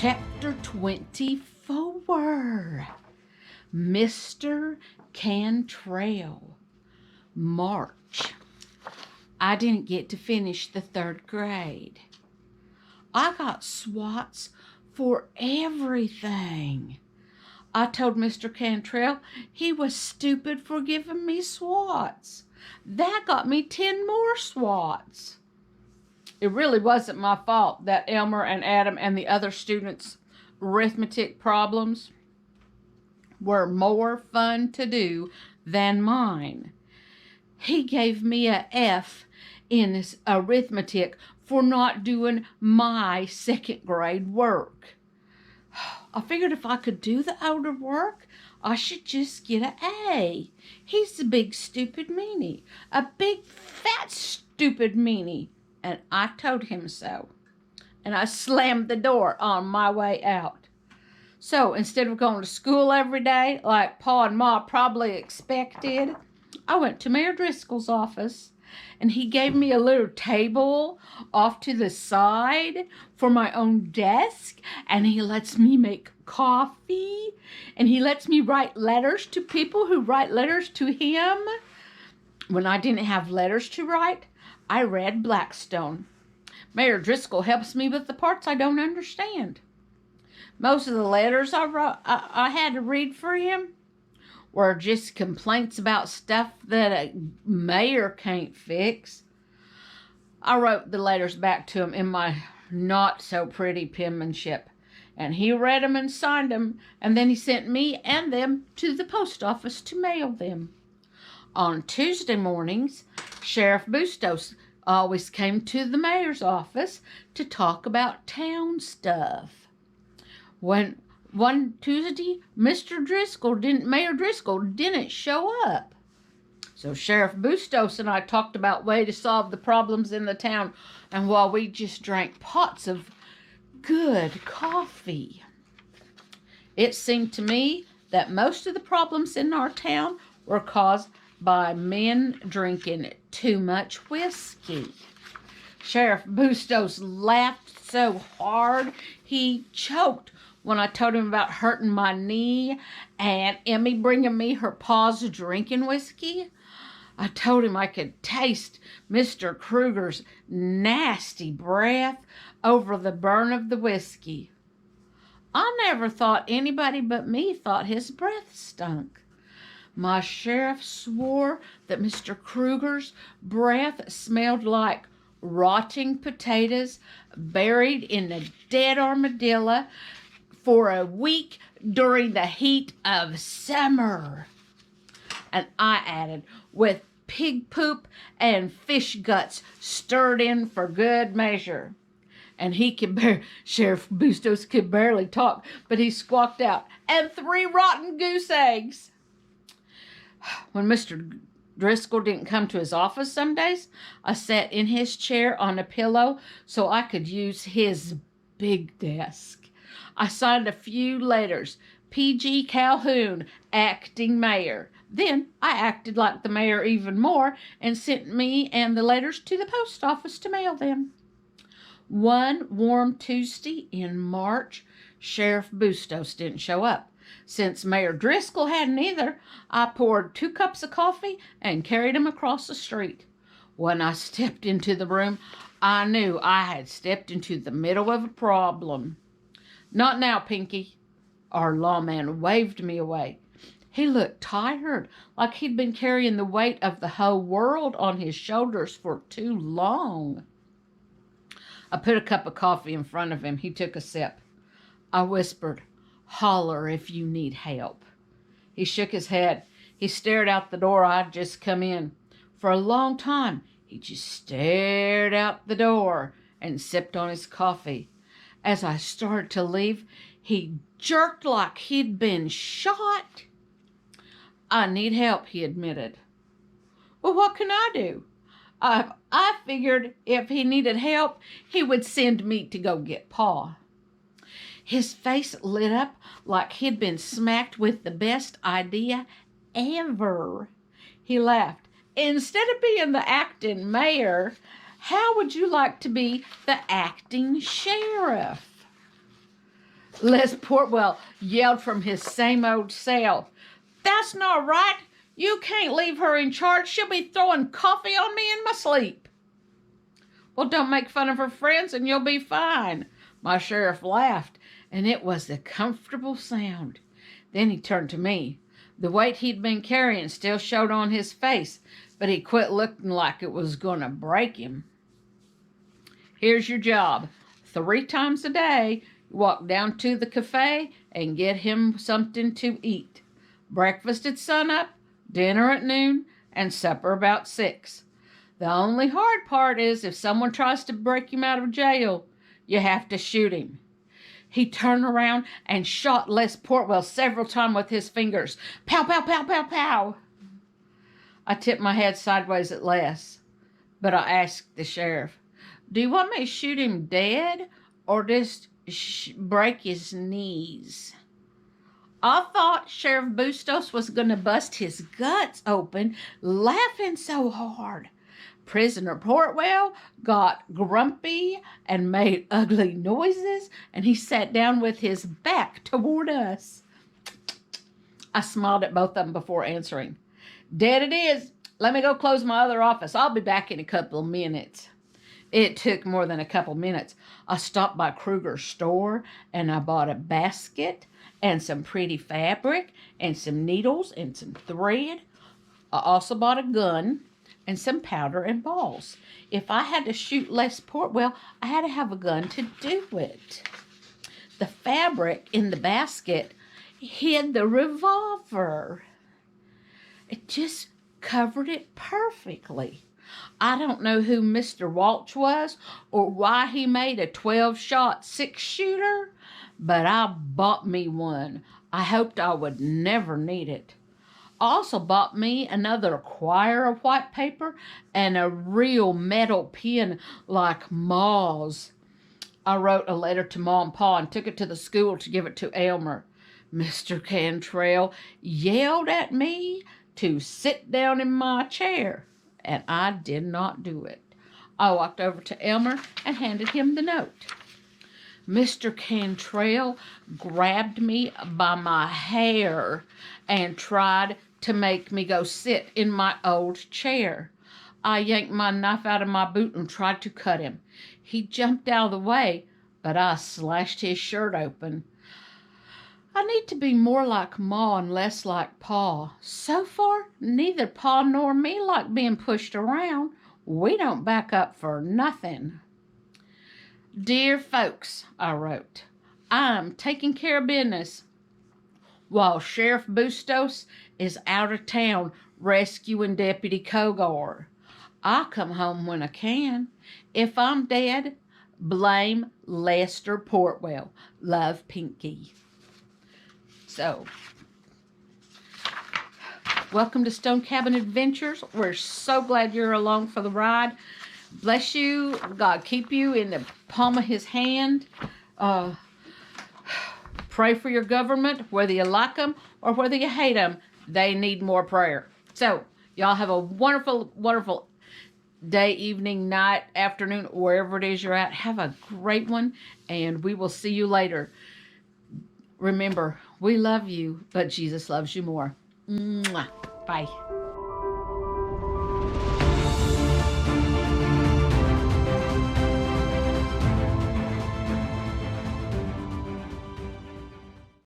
Chapter 24, Mr. Cantrell, March. I didn't get to finish the 3rd grade. I got swats for everything. I told Mr. Cantrell he was stupid for giving me swats. That got me 10 more swats. It really wasn't my fault that Elmer and Adam and the other students' arithmetic problems were more fun to do than mine. He gave me a F in arithmetic for not doing my 2nd grade work. I figured if I could do the older work, I should just get an A. He's a big stupid meanie. A big fat stupid meanie. And I told him so. And I slammed the door on my way out. So instead of going to school every day, like Pa and Ma probably expected, I went to Mayor Driscoll's office. And he gave me a little table off to the side for my own desk. And he lets me make coffee. And he lets me write letters to people who write letters to him. When I didn't have letters to write, I read Blackstone. Mayor Driscoll helps me with the parts I don't understand. Most of the letters I had to read for him were just complaints about stuff that a mayor can't fix. I wrote the letters back to him in my not-so-pretty penmanship, and he read them and signed them, and then he sent me and them to the post office to mail them. On Tuesday mornings, Sheriff Bustos always came to the mayor's office to talk about town stuff. When one Tuesday, Mayor Driscoll didn't show up. So Sheriff Bustos and I talked about ways to solve the problems in the town, and while we just drank pots of good coffee. It seemed to me that most of the problems in our town were caused by men drinking too much whiskey. Sheriff Bustos laughed so hard he choked when I told him about hurting my knee and Emmy bringing me her pa's drinking whiskey. I told him I could taste Mr. Kruger's nasty breath over the burn of the whiskey. I never thought anybody but me thought his breath stunk. My sheriff swore that Mr. Kruger's breath smelled like rotting potatoes buried in a dead armadillo for a week during the heat of summer. And I added, with pig poop and fish guts stirred in for good measure. And Sheriff Bustos could barely talk, but he squawked out, and 3 rotten goose eggs. When Mr. Driscoll didn't come to his office some days, I sat in his chair on a pillow so I could use his big desk. I signed a few letters. P.G. Calhoun, acting mayor. Then I acted like the mayor even more and sent me and the letters to the post office to mail them. One warm Tuesday in March, Sheriff Bustos didn't show up. Since Mayor Driscoll hadn't either, I poured 2 cups of coffee and carried them across the street. When I stepped into the room, I knew I had stepped into the middle of a problem. Not now, Pinky. Our lawman waved me away. He looked tired, like he'd been carrying the weight of the whole world on his shoulders for too long. I put a cup of coffee in front of him. He took a sip. I whispered, "Holler if you need help." He shook his head. He stared out the door I'd just come in. For a long time, he just stared out the door and sipped on his coffee. As I started to leave, he jerked like he'd been shot. "I need help," he admitted. "Well, what can I do?" I figured if he needed help, he would send me to go get Pa. His face lit up like he'd been smacked with the best idea ever. He laughed. "Instead of being the acting mayor, how would you like to be the acting sheriff?" Les Portwell yelled from his same old cell. "That's not right. You can't leave her in charge. She'll be throwing coffee on me in my sleep." "Well, don't make fun of her friends and you'll be fine." My sheriff laughed, and it was a comfortable sound. Then he turned to me. The weight he'd been carrying still showed on his face, but he quit looking like it was going to break him. "Here's your job. 3 times a day, you walk down to the cafe and get him something to eat. Breakfast at sunup, dinner at noon, and supper about 6. The only hard part is if someone tries to break him out of jail, you have to shoot him." He turned around and shot Les Portwell several times with his fingers. Pow, pow, pow, pow, pow. I tipped my head sideways at Les, but I asked the sheriff, "Do you want me to shoot him dead or just break his knees?" I thought Sheriff Bustos was going to bust his guts open, laughing so hard. Prisoner Portwell got grumpy and made ugly noises, and he sat down with his back toward us. I smiled at both of them before answering. "Dead it is. Let me go close my other office. I'll be back in a couple of minutes." It took more than a couple minutes. I stopped by Kruger's store, and I bought a basket and some pretty fabric and some needles and some thread. I also bought a gun and some powder and balls. If I had to shoot Les Portwell, I had to have a gun to do it. The fabric in the basket hid the revolver. It just covered it perfectly. I don't know who Mr. Walsh was or why he made a 12-shot 6-shooter, but I bought me one. I hoped I would never need it. I also bought me another quire of white paper and a real metal pen like Ma's. I wrote a letter to Ma and Pa and took it to the school to give it to Elmer. Mr. Cantrell yelled at me to sit down in my chair, and I did not do it. I walked over to Elmer and handed him the note. Mr. Cantrell grabbed me by my hair and tried to make me go sit in my old chair. I yanked my knife out of my boot and tried to cut him. He jumped out of the way, but I slashed his shirt open. I need to be more like Ma and less like Pa. So far, neither Pa nor me like being pushed around. We don't back up for nothing. "Dear folks," I wrote, "I'm taking care of business while Sheriff Bustos is out of town rescuing Deputy Kogar. I come home when I can. If I'm dead, blame Lester Portwell. Love, Pinky." So, welcome to Stone Cabin Adventures. We're so glad you're along for the ride. Bless you. God keep you in the palm of his hand. Pray for your government, whether you like them or whether you hate them. They need more prayer. So, y'all have a wonderful, wonderful day, evening, night, afternoon, wherever it is you're at. Have a great one, and we will see you later. Remember, we love you, but Jesus loves you more. Mwah. Bye.